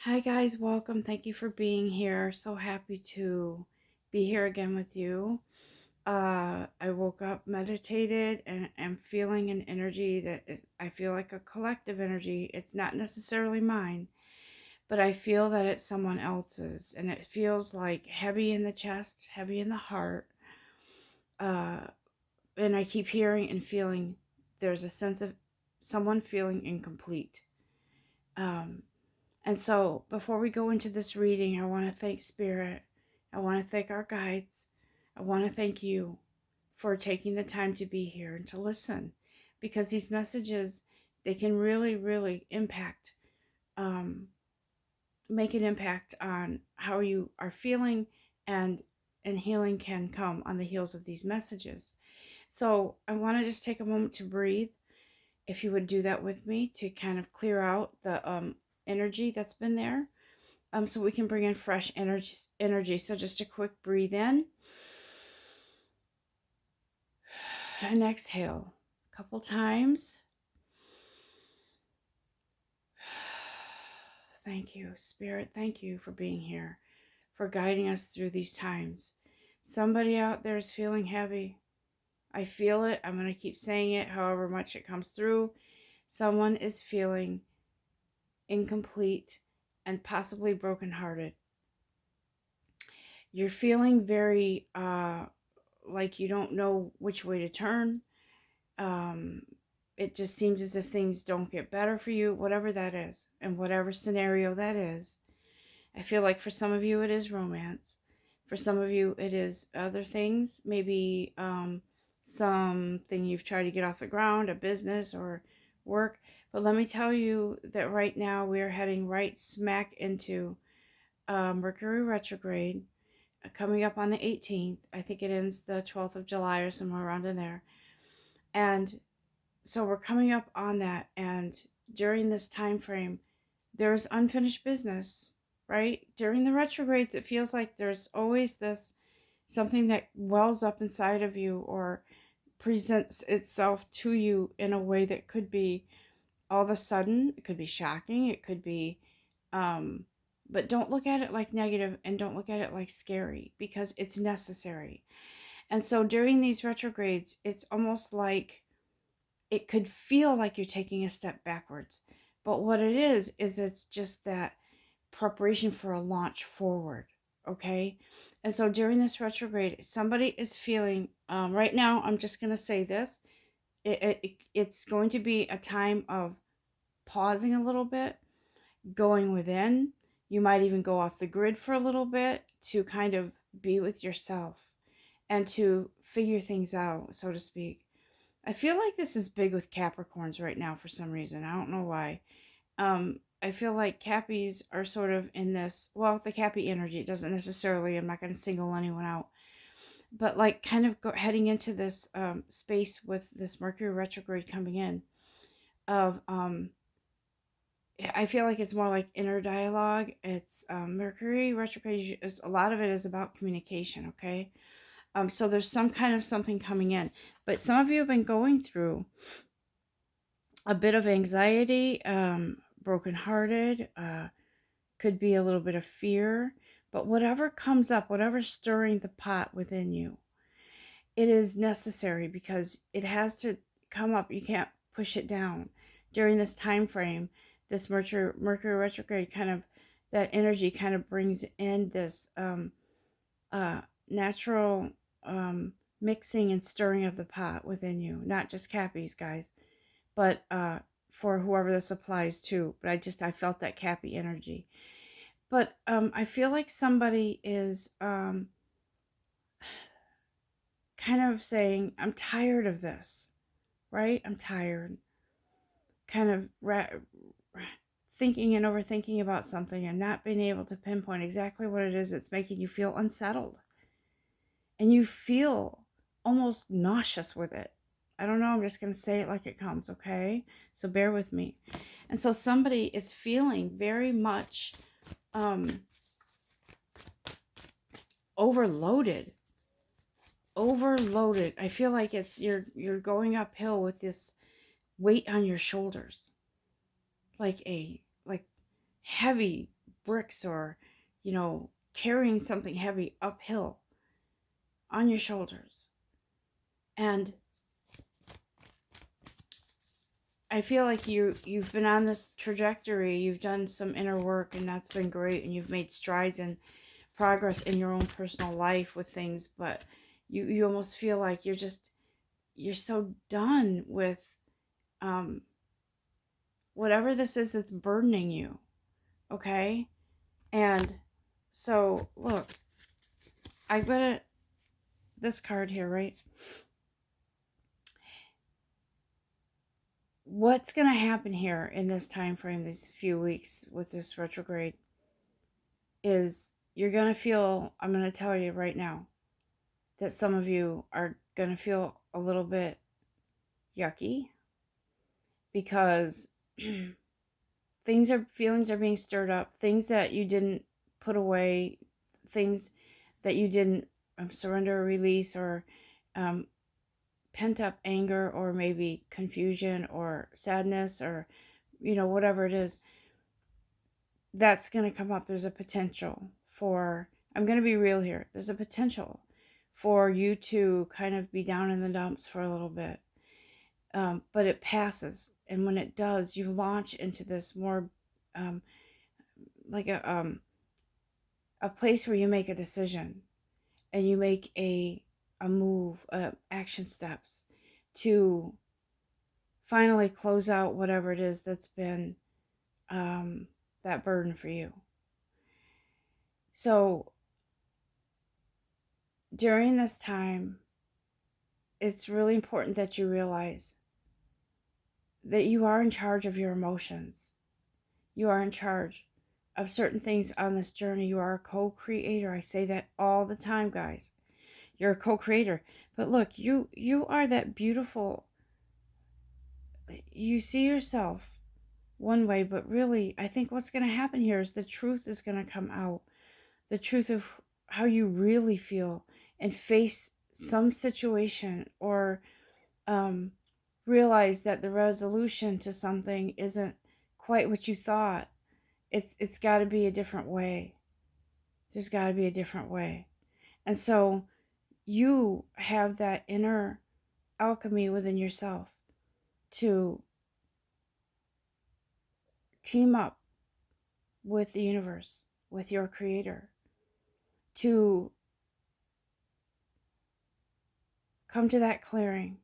Hi guys, welcome. Thank you for being here. So happy to be here again with you. I woke up, meditated, and am feeling an energy that is, I feel like a collective energy. It's not necessarily mine, but I feel that it's someone else's. And it feels like heavy in the chest, heavy in the heart. Uh, and I keep hearing and feeling there's a sense of someone feeling incomplete. Um, And so, before we go into this reading, I want to thank Spirit. I want to thank our guides. I want to thank you for taking the time to be here and to listen, because these messages, they can really, really um, make an impact on how you are feeling, and healing can come on the heels of these messages. So, I want to just take a moment to breathe. If you would do that with me, to kind of clear out the energy that's been there, so we can bring in fresh energy. So just a quick breathe in and exhale a couple times. Thank you, Spirit. Thank you for being here, for guiding us through these times. Somebody out there is feeling heavy. I feel it. I'm going to keep saying it however much it comes through. Someone is feeling incomplete and possibly brokenhearted. You're feeling very like you don't know which way to turn. Um, it just seems as if things don't get better for you, whatever that is, and whatever scenario that is. I feel like for some of you, it is romance. For some of you, it is other things, maybe something you've tried to get off the ground, a business or work. But let me tell you that right now we are heading right smack into Mercury retrograde, coming up on the 18th. I think it ends the 12th of July or somewhere around in there. And so we're coming up on that, and during this time frame there's unfinished business, right? During the retrogrades, it feels like there's always this something that wells up inside of you or presents itself to you in a way that could be all of a sudden. It could be shocking, it could be um but don't look at it like negative, and don't look at it like scary, because it's necessary. And so during these retrogrades, it's almost like it could feel like you're taking a step backwards. But what it is it's just that preparation for a launch forward. Okay. And so during this retrograde, somebody is feeling, right now, I'm just going to say this, it's going to be a time of pausing a little bit, going within. You might even go off the grid for a little bit to kind of be with yourself and to figure things out, so to speak. I feel like this is big with Capricorns right now for some reason. I don't know why. I feel like Cappies are sort of in this, well, the Cappy energy. It doesn't necessarily, I'm not going to single anyone out, but like kind of heading into this space with this Mercury retrograde coming in of, I feel like it's more like inner dialogue. It's Mercury retrograde. A lot of it is about communication, okay? So there's some kind of something coming in. But some of you have been going through a bit of anxiety, brokenhearted, could be a little bit of fear. But whatever comes up, whatever's stirring the pot within you, it is necessary, because it has to come up. You can't push it down. During this time frame, this Mercury retrograde kind of, that energy kind of brings in this natural mixing and stirring of the pot within you. Not just Cappies, guys, but for whoever this applies to. But I felt that Cappy energy. But I feel like somebody is kind of saying, I'm tired of this, right? I'm tired. Kind of thinking and overthinking about something and not being able to pinpoint exactly what it is that's making you feel unsettled. And you feel almost nauseous with it. I don't know. I'm just going to say it like it comes, okay? So bear with me. And so somebody is feeling very much overloaded. I feel like it's you're going uphill with this weight on your shoulders, like heavy bricks or, carrying something heavy uphill on your shoulders. And I feel like you've been on this trajectory. You've done some inner work, and that's been great, and you've made strides and progress in your own personal life with things, but you almost feel like you're so done with um whatever this is that's burdening you, okay? And so look, I got this card here, right? What's going to happen here in this time frame, these few weeks with this retrograde, is you're going to feel, I'm going to tell you right now, that some of you are going to feel a little bit yucky because feelings are being stirred up, things that you didn't put away, things that you didn't surrender or release, or pent up anger, or maybe confusion or sadness, or whatever it is that's going to come up. There's a potential for, I'm going to be real here, there's a potential for you to kind of be down in the dumps for a little bit, but it passes, and when it does, you launch into this more like a place where you make a decision, and you make a move, action steps to finally close out whatever it is that's been that burden for you. So during this time, it's really important that you realize that you are in charge of your emotions. You are in charge of certain things on this journey. You are a co-creator. I say that all the time, guys. You're a co-creator. But look, you are that beautiful. You see yourself one way, but really, I think what's going to happen here is the truth is going to come out. The truth of how you really feel, and face some situation, or realize that the resolution to something isn't quite what you thought. It's got to be a different way. There's got to be a different way. And so you have that inner alchemy within yourself to team up with the universe, with your creator, to come to that clearing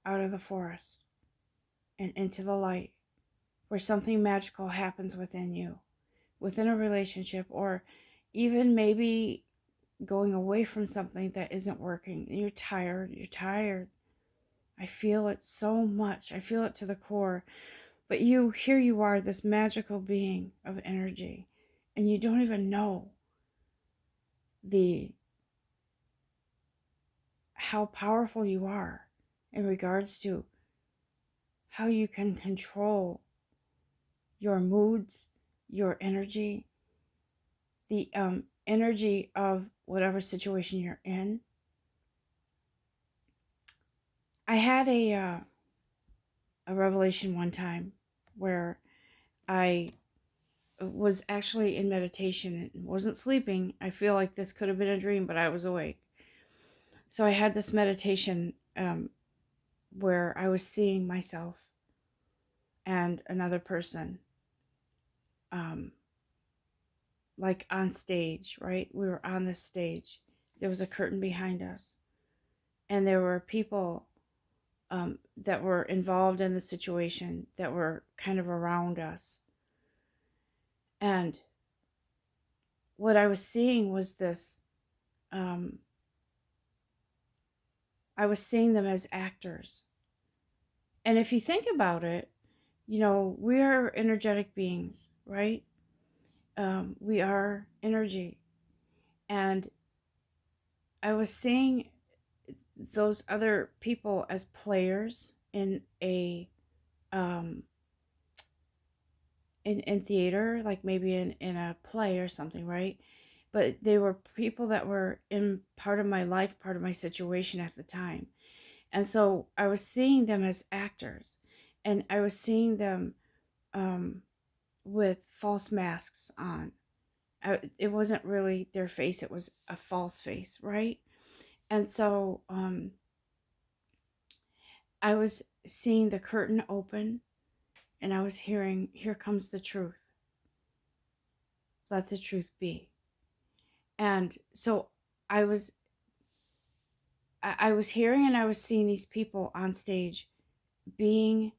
out of the forest and into the light, where something magical happens within you, within a relationship, or even maybe going away from something that isn't working. You're tired. I feel it so much. I feel it to the core. But here you are, this magical being of energy, and you don't even know how powerful you are in regards to how you can control your moods, your energy, the energy of whatever situation you're in. I had a revelation one time where I was actually in meditation and wasn't sleeping. I feel like this could have been a dream, but I was awake. So I had this meditation where I was seeing myself and another person like on stage, right? We were on this stage. There was a curtain behind us, and there were people that were involved in the situation, that were kind of around us. And what I was seeing was this, I was seeing them as actors. And if you think about it, we are energetic beings, right? We are energy. And I was seeing those other people as players in a in theater, like maybe in a play or something, right? But they were people that were in part of my life, part of my situation at the time. And so I was seeing them as actors, and I was seeing them with false masks on. it wasn't really their face, it was a false face, right? And so I was seeing the curtain open, and I was hearing, "Here comes the truth. Let the truth be." And so I was I was hearing and I was seeing these people on stage being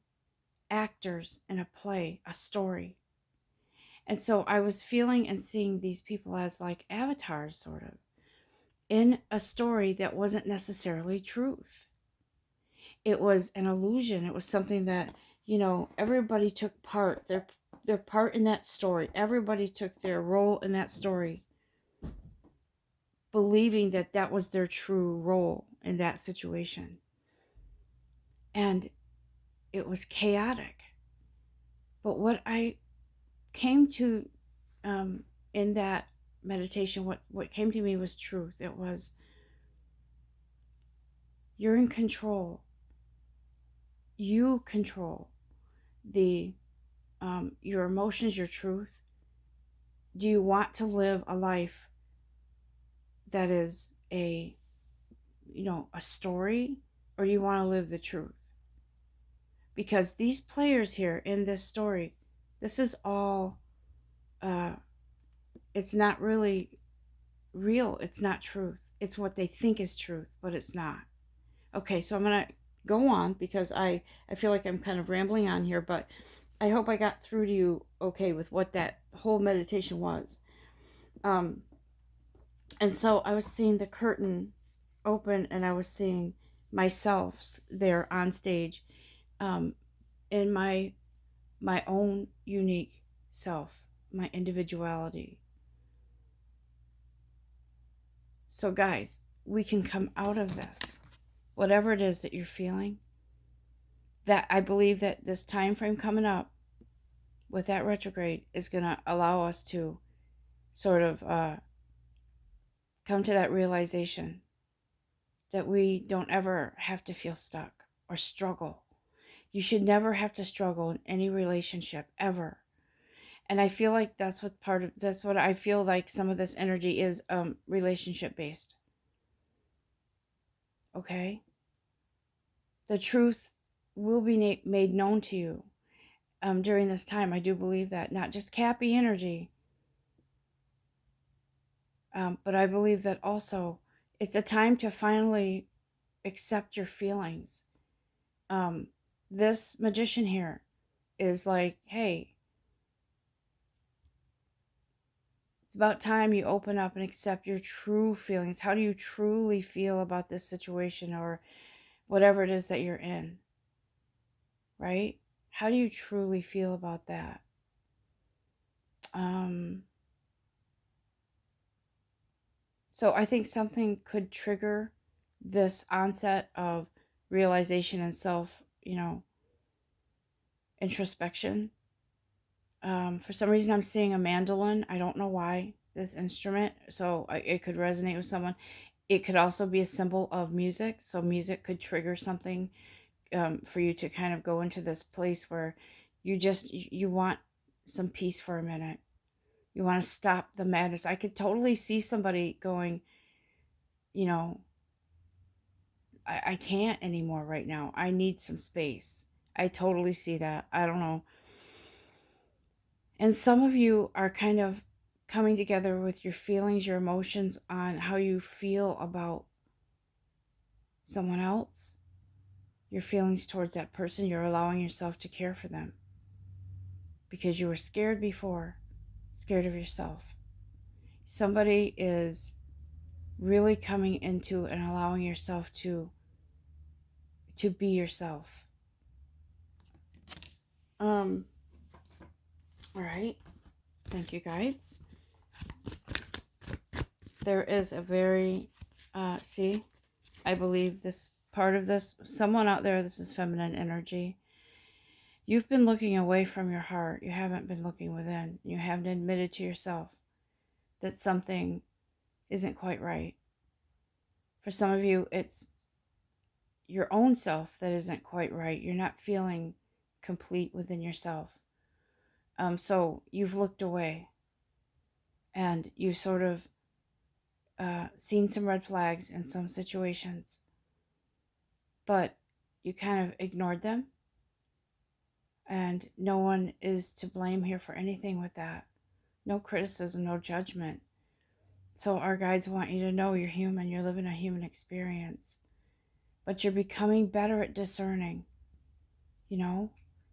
actors in a play, a story. And so I was feeling and seeing these people as like avatars, sort of, in a story that wasn't necessarily truth. It was an illusion. It was something that, everybody took part, their part in that story. Everybody took their role in that story, believing that that was their true role in that situation. And it was chaotic. But what I came to in that meditation, what came to me was truth. It was, you're in control. You control the your emotions, your truth. Do you want to live a life that is a story, or do you want to live the truth? Because these players here in this story, this is all uh it's not really real. It's not truth. It's what they think is truth, but it's not. Okay, so I'm gonna go on because I feel like I'm kind of rambling on here, but I hope I got through to you okay with what that whole meditation was. Um, and so I was seeing the curtain open, and I was seeing myself there on stage, um, in my own unique self, my individuality. So guys, we can come out of this, whatever it is that you're feeling. That I believe that this time frame coming up with that retrograde is going to allow us to sort of come to that realization that we don't ever have to feel stuck or struggle. You should never have to struggle in any relationship ever. And I feel like that's what I feel like some of this energy is relationship based. Okay? The truth will be made known to you during this time. I do believe that. Not just Cappy energy, but I believe that also it's a time to finally accept your feelings. Um, this magician here is like, hey, it's about time you open up and accept your true feelings. How do you truly feel about this situation or whatever it is that you're in? Right? How do you truly feel about that? Um, so I think something could trigger this onset of realization and self, introspection. For some reason, I'm seeing a mandolin. I don't know why this instrument, so it could resonate with someone. It could also be a symbol of music, so music could trigger something for you to kind of go into this place where you want some peace for a minute. You want to stop the madness. I could totally see somebody going, you know, I can't anymore right now. I need some space. I totally see that. I don't know. And some of you are kind of coming together with your feelings, your emotions on how you feel about someone else, your feelings towards that person. You're allowing yourself to care for them because you were scared before, scared of yourself. Somebody is really coming into and allowing yourself to be yourself. All right. Thank you, guides. There is a very see, I believe this part of this, someone out there, this is feminine energy. You've been looking away from your heart. You haven't been looking within. You haven't admitted to yourself that something isn't quite right. For some of you, it's your own self that isn't quite right. You're not feeling complete within yourself. So you've looked away. and you've sort of seen some red flags in some situations, but you kind of ignored them, and no one is to blame here for anything with that. No criticism, no judgment. So our guides want you to know you're human, you're living a human experience, but you're becoming better at discerning, you know?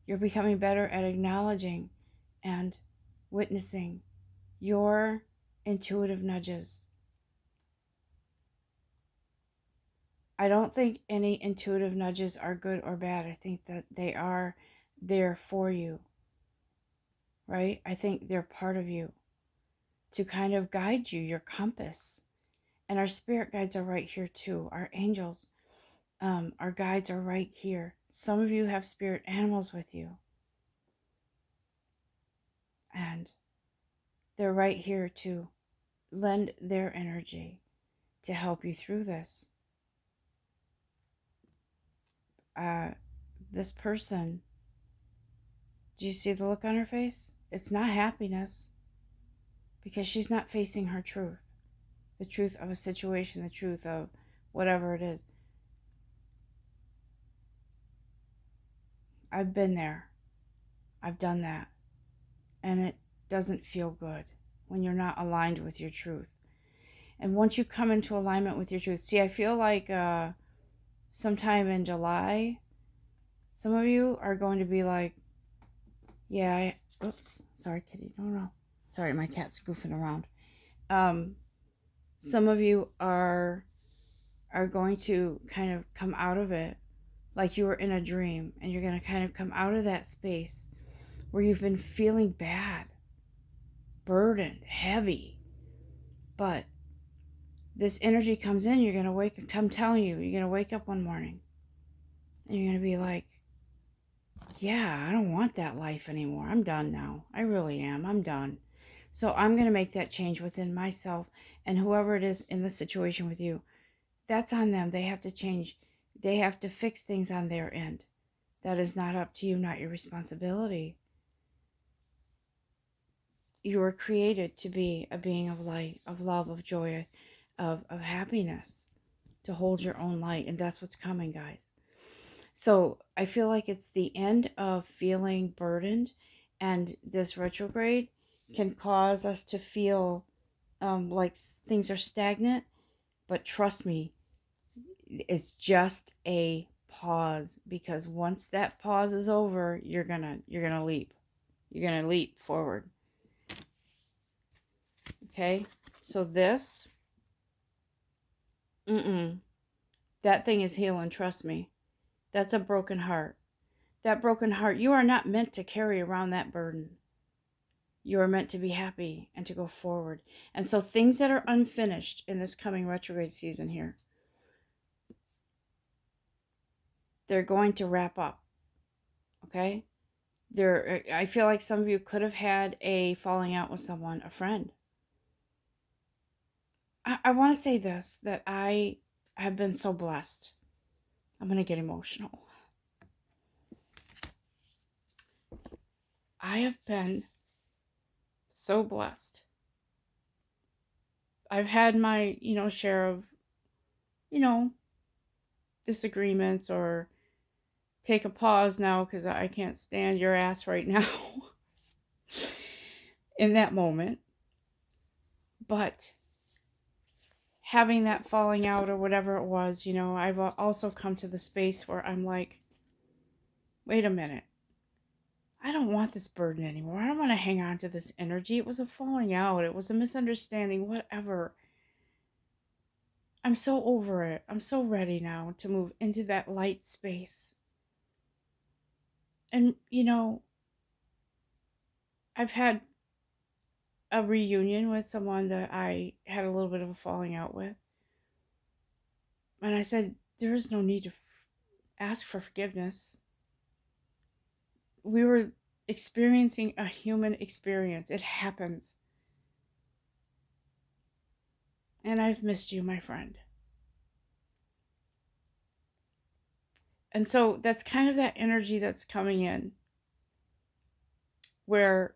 You're becoming better at acknowledging and witnessing your intuitive nudges. I don't think any intuitive nudges are good or bad. I think that they are there for you, right? I think they're part of you to kind of guide you, your compass. And our spirit guides are right here too. Our angels, our guides are right here. Some of you have spirit animals with you, and they're right here to lend their energy to help you through this. This person, do you see the look on her face? It's not happiness, because she's not facing her truth, the truth of a situation, the truth of whatever it is. I've been there. I've done that. And it doesn't feel good when you're not aligned with your truth. And once you come into alignment with your truth, see, I feel like sometime in July, some of you are going to be like, yeah, oops, sorry, kitty, no. Sorry, my cat's goofing around. Some of you are going to kind of come out of it like you were in a dream, and you're going to kind of come out of that space where you've been feeling bad, burdened, heavy. But this energy comes in, you're going to wake up, I'm telling you, you're going to wake up one morning and you're going to be like, yeah, I don't want that life anymore. I'm done now. I really am. I'm done. So I'm going to make that change within myself, and whoever it is in the situation with you, that's on them. They have to change. They have to fix things on their end. That is not up to you, not your responsibility. You were created to be a being of light, of love, of joy, of happiness, to hold your own light. And that's what's coming, guys. So I feel like it's the end of feeling burdened, and this retrograde can cause us to feel like things are stagnant. But trust me, it's just a pause, because once that pause is over, you're gonna leap. You're gonna leap forward. Okay, so this, that thing is healing. Trust me, that's a broken heart. That broken heart, you are not meant to carry around that burden. You are meant to be happy and to go forward. And so things that are unfinished in this coming retrograde season here, they're going to wrap up. Okay? I feel like some of you could have had a falling out with someone, a friend. I want to say this, that I have been so blessed. I'm going to get emotional. I have been so blessed. I've had my, share of, disagreements, or take a pause now because I can't stand your ass right now in that moment. But having that falling out or whatever it was, I've also come to the space where I'm like, wait a minute. I don't want this burden anymore. I don't want to hang on to this energy. It was a falling out. It was a misunderstanding, whatever. I'm so over it. I'm so ready now to move into that light space. And, I've had a reunion with someone that I had a little bit of a falling out with. And I said, there is no need to ask for forgiveness. We were experiencing a human experience. It happens. And I've missed you, my friend. And so that's kind of that energy that's coming in, where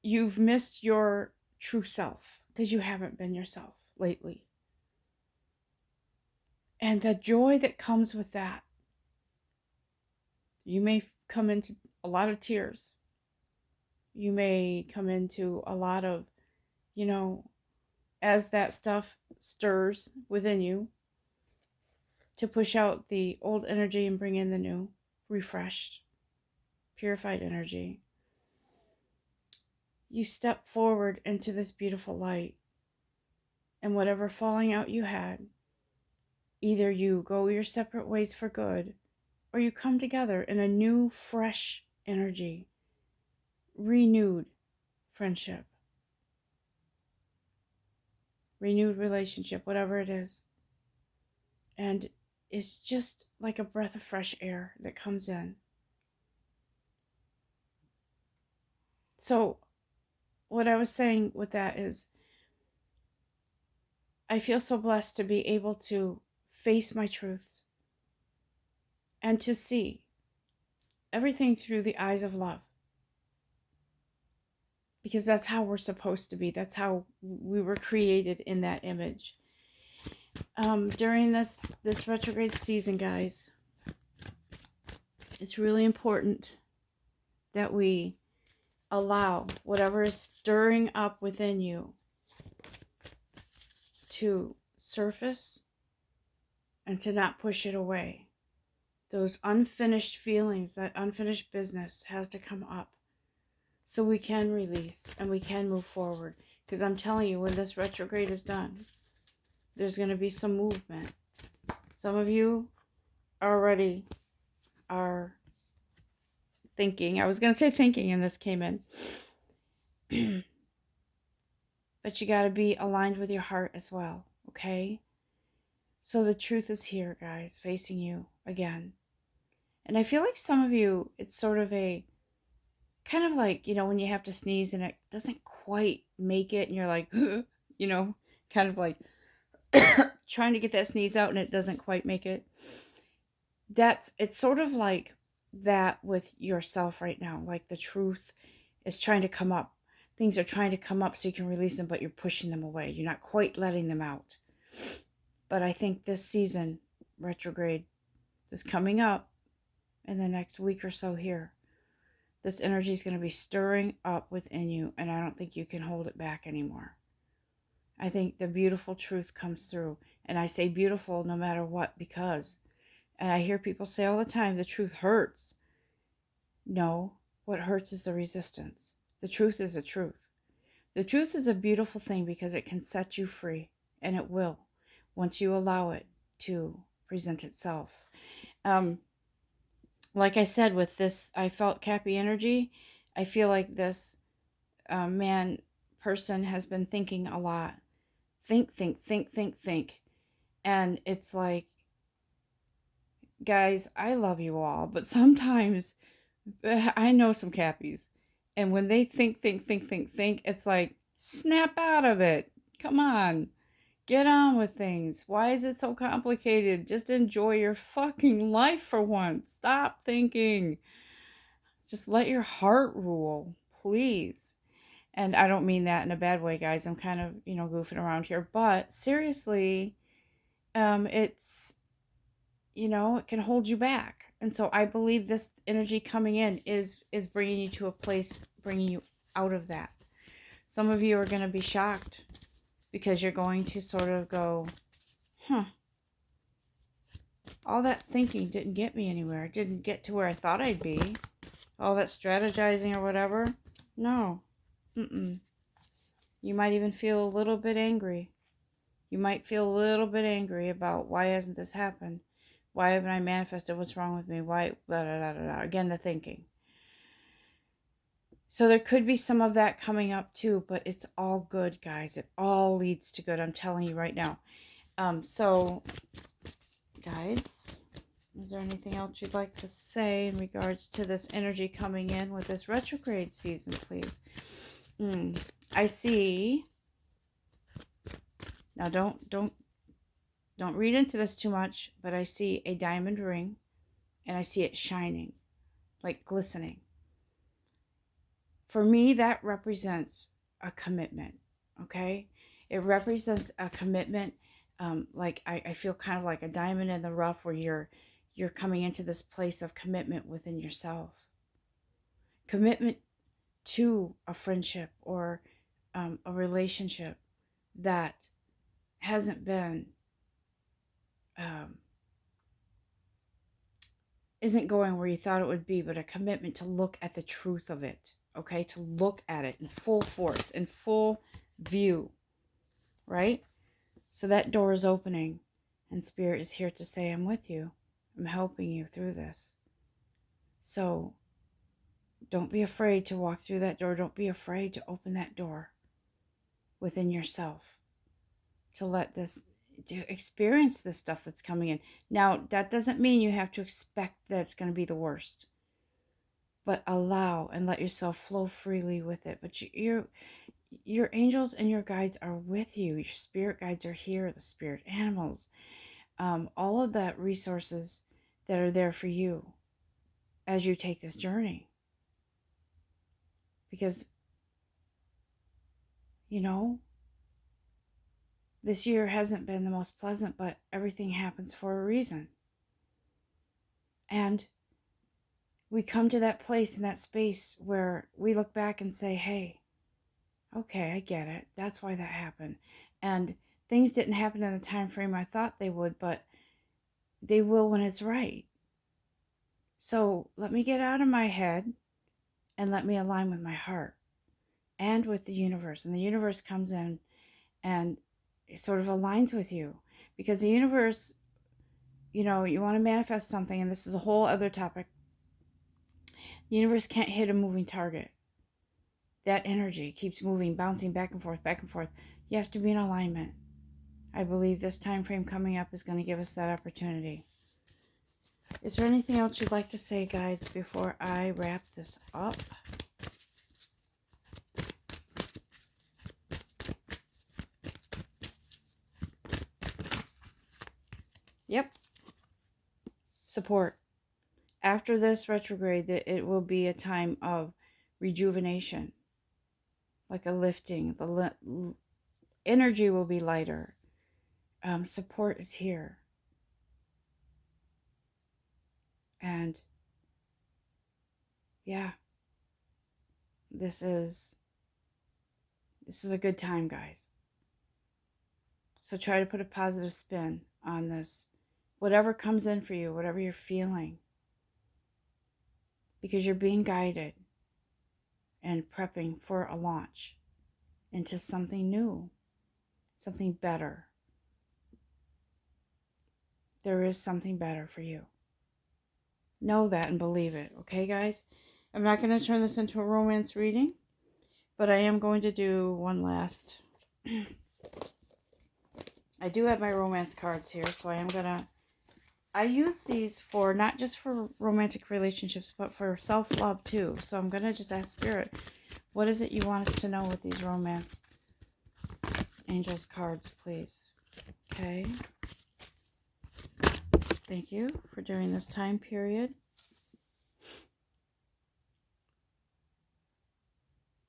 you've missed your true self, because you haven't been yourself lately. And the joy that comes with that, you may come into a lot of tears. You may come into a lot of, as that stuff stirs within you to push out the old energy and bring in the new, refreshed, purified energy. You step forward into this beautiful light, and whatever falling out you had, either you go your separate ways for good, or you come together in a new, fresh energy, renewed friendship, renewed relationship, whatever it is. And it's just like a breath of fresh air that comes in. So, what I was saying with that is, I feel so blessed to be able to face my truths and to see everything through the eyes of love. Because that's how we're supposed to be. That's how we were created, in that image. During this retrograde season, guys, it's really important that we allow whatever is stirring up within you to surface and to not push it away. Those unfinished feelings, that unfinished business has to come up so we can release and we can move forward. Because I'm telling you, when this retrograde is done, there's going to be some movement. Some of you already are thinking. I was going to say thinking, and this came in. But you got to be aligned with your heart as well, okay? So the truth is here, guys, facing you again. And I feel like some of you, it's sort of a, kind of like, when you have to sneeze and it doesn't quite make it, and you're like, kind of like trying to get that sneeze out and it doesn't quite make it. It's sort of like that with yourself right now. Like the truth is trying to come up. Things are trying to come up so you can release them, but you're pushing them away. You're not quite letting them out. But I think this season, retrograde, is coming up in the next week or so here. This energy is going to be stirring up within you, and I don't think you can hold it back anymore. I think the beautiful truth comes through. And I say beautiful no matter what, because, and I hear people say all the time, the truth hurts. No, what hurts is the resistance. The truth is the truth. The truth is a beautiful thing because it can set you free, and it will, once you allow it to present itself. Like I said, with this, I felt Cappy energy. I feel like this person has been thinking a lot. Think. And it's like, guys, I love you all, but sometimes I know some Cappies, and when they think, it's like, snap out of it. Come on. Get on with things. Why is it so complicated? Just enjoy your fucking life for once. Stop thinking. Just let your heart rule, please. And I don't mean that in a bad way, guys. I'm kind of, goofing around here. But seriously, it's, it can hold you back. And so I believe this energy coming in is bringing you to a place, bringing you out of that. Some of you are going to be shocked because you're going to sort of go, all that thinking didn't get me anywhere. It didn't get to where I thought I'd be. All that strategizing or whatever. No. You might even feel a little bit angry. You might feel a little bit angry about, why hasn't this happened? Why haven't I manifested? What's wrong with me? Why? Blah, blah, blah, blah. Again, the thinking. So there could be some of that coming up too, but it's all good, guys. It all leads to good. I'm telling you right now. So, guys, is there anything else you'd like to say in regards to this energy coming in with this retrograde season, please? I see. Now, don't read into this too much, but I see a diamond ring, and I see it shining, like glistening. For me, that represents a commitment. okay? It represents a commitment. Like I feel kind of like a diamond in the rough where you're coming into this place of commitment within yourself. Commitment to a friendship or a relationship that hasn't been um, isn't going where you thought it would be, but a commitment to look at the truth of it, okay? To look at it in full force, in full view, right? So that door is opening, and Spirit is here to say, I'm with you. I'm helping you through this. So don't be afraid to walk through that door. Don't be afraid to open that door within yourself, to let this, to experience this stuff that's coming in. Now, that doesn't mean you have to expect that it's going to be the worst, but allow and let yourself flow freely with it. But your angels and your guides are with you. Your spirit guides are here, the spirit animals, all of that resources that are there for you as you take this journey. Because, you know, this year hasn't been the most pleasant, but everything happens for a reason. And we come to that place in that space where we look back and say, hey, okay, I get it. That's why that happened. And things didn't happen in the time frame I thought they would, but they will when it's right. So let me get out of my head and let me align with my heart and with the universe. And the universe comes in and it sort of aligns with you, because the universe, you know, you want to manifest something, and this is a whole other topic. The universe can't hit a moving target. That energy keeps moving, bouncing back and forth, back and forth. You have to be in alignment. I believe this time frame coming up is going to give us that opportunity. Is there anything else you'd like to say, guides, before I wrap this up? Yep. Support. After this retrograde, it will be a time of rejuvenation, like a lifting. The energy will be lighter. Support is here. And yeah, this is a good time, guys. So try to put a positive spin on this. Whatever comes in for you, whatever you're feeling, because you're being guided and prepping for a launch into something new, something better. There is something better for you. Know that and believe it, okay, guys? I'm not going to turn this into a romance reading, but I am going to do one last. I do have my romance cards here, so I use these for not just for romantic relationships, but for self-love too. So I'm going to just ask Spirit, what is it you want us to know with these romance angels cards, please? Okay. Thank you for during this time period.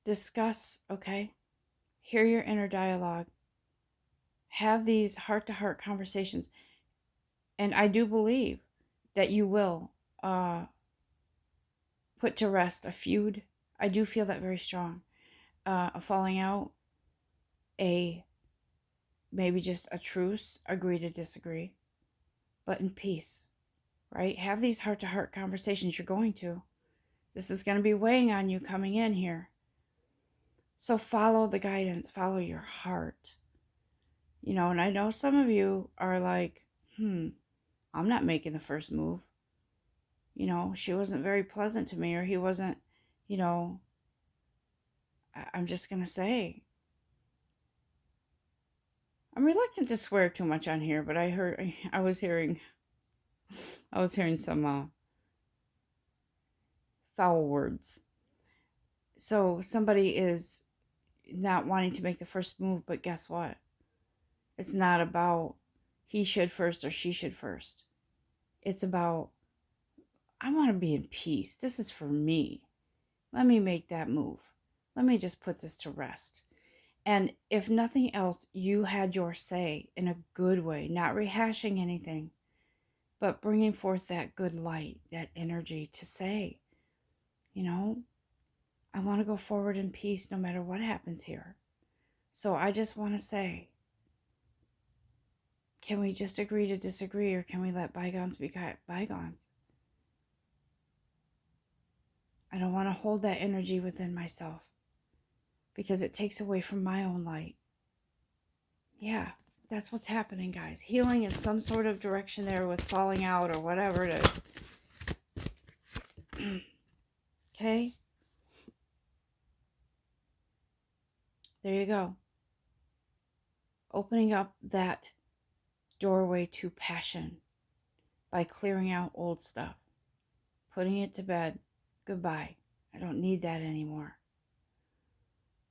Discuss, okay? Hear your inner dialogue. Have these heart-to-heart conversations. And I do believe that you will put to rest a feud. I do feel that very strong. A falling out, maybe just a truce, agree to disagree, but in peace, right? Have these heart-to-heart conversations. You're going to. This is going to be weighing on you coming in here. So follow the guidance, follow your heart. You know, and I know some of you are like, I'm not making the first move. You know, she wasn't very pleasant to me, or he wasn't, you know, I'm just going to say, I'm reluctant to swear too much on here, but I was hearing some foul words. So somebody is not wanting to make the first move, but guess what? It's not about he should first or she should first. It's about, I want to be in peace. This is for me. Let me make that move. Let me just put this to rest. And if nothing else, you had your say in a good way, not rehashing anything, but bringing forth that good light, that energy to say, you know, I want to go forward in peace no matter what happens here. So I just want to say, can we just agree to disagree, or can we let bygones be bygones? I don't want to hold that energy within myself because it takes away from my own light. Yeah, that's what's happening, guys. Healing in some sort of direction there with falling out or whatever it is. Okay? There you go. Opening up that doorway to passion by clearing out old stuff, putting it to bed. Goodbye. I don't need that anymore.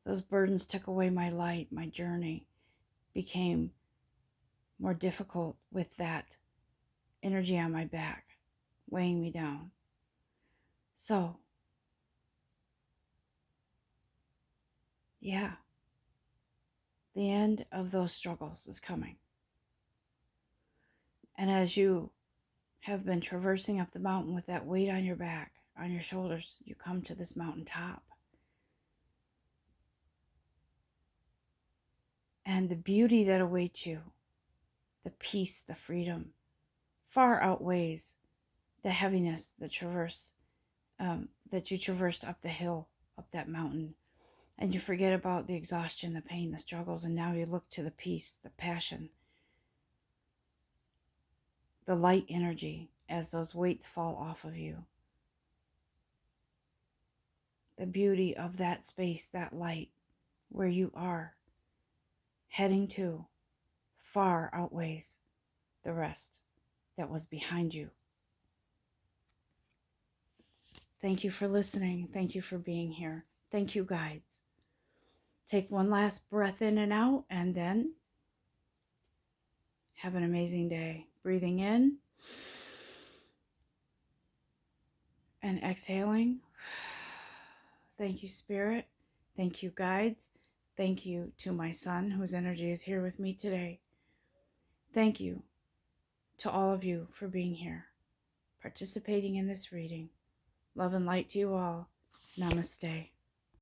Those burdens took away my light. My journey became more difficult with that energy on my back, weighing me down. So, yeah, the end of those struggles is coming. And as you have been traversing up the mountain with that weight on your back, on your shoulders, you come to this mountaintop. And the beauty that awaits you, the peace, the freedom, far outweighs the heaviness that you traversed up the hill, up that mountain. And you forget about the exhaustion, the pain, the struggles, and now you look to the peace, the passion, the light energy as those weights fall off of you. The beauty of that space, that light, where you are heading to, far outweighs the rest that was behind you. Thank you for listening. Thank you for being here. Thank you, guides. Take one last breath in and out, and then have an amazing day. Breathing in and exhaling. Thank you, Spirit. Thank you, guides. Thank you to my son, whose energy is here with me today. Thank you to all of you for being here, participating in this reading. Love and light to you all. Namaste.